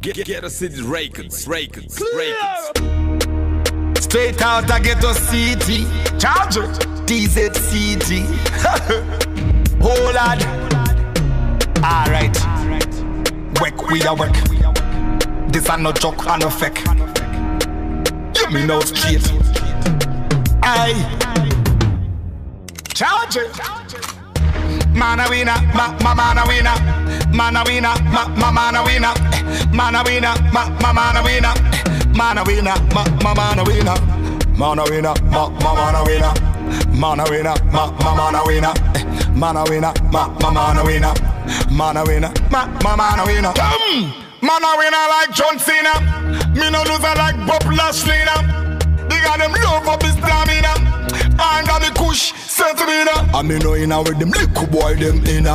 Get us in records. Straight out I get a city. Charger TZCG. Oh lad. Alright. Work we a work. This a no joke and no fake. Give me no straight. Aye. Charge it. Man a winner, man a winner. Man a winner, man a winner. Man a winner, man a winner. Man a winner, man a winner. Man a winner, man a winner. Man a winner, man a winner. Man a winner, man a winner. Man a winner, man a winner. Man a winner like John Cena. Me no loser like Bob Lashley. They got them love up his stamina. And got me kush, sent to me now. And me know in with them little boy them in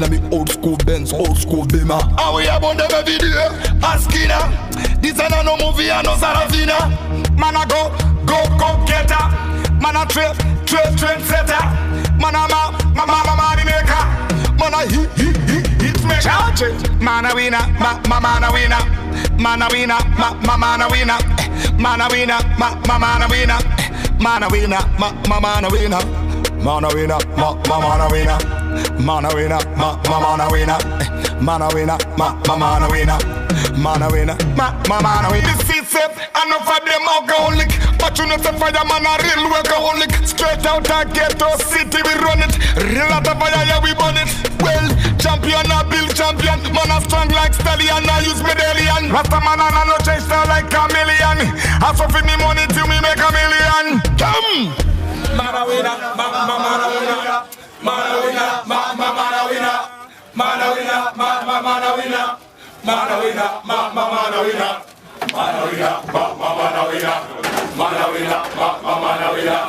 me old school Benz, old school Beamer. And we have on them every day, asking her. This ain't no movie and no Sarafina. Man a go get her. Man a trend setter. Man a money maker. Man a hit maker. Charge it. Man a winner, man a winner. Man a winner, man a winner. Man a winner, man a winner. Man a winner, man a winner. Man a winner, man a winner. Man a winner, man a winner. Man a winner, man a winner. Man a winner, man a winner. This is it, enough of them alcoholic. But you know the fireman a real workaholic. Straight out of ghetto city we run it. Real out of fire, yeah we burn it. Well, champion a build champion. Man a strong like stallion, I use medallion. Rasta man a no change style like chameleon. Half of me money till me make a million. Come! Man a winner, man a winner. Man a winner, man a winner. Man a winner, man a winner. Man a winner, man a winner. Man a winner, man a winner. Man a winner, man a winner.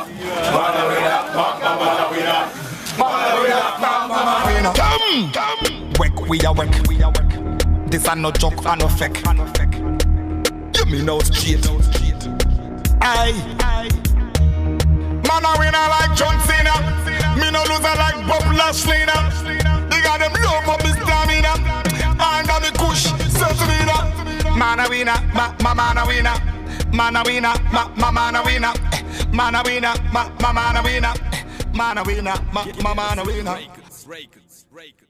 Man a winner, man a winner. Man a winner, man a winner. Come! Work we a work. This a no joke and no fake. Give me no straight. Aye. Man a winner like John Cena. Me no loser like Bob Lashley. They got them love up his stamina. And got me kush, Serena. Man a winner, man a winner. Man a winner, man a winner. Man a winner, man a winner. Man a winner, man a winner. Records.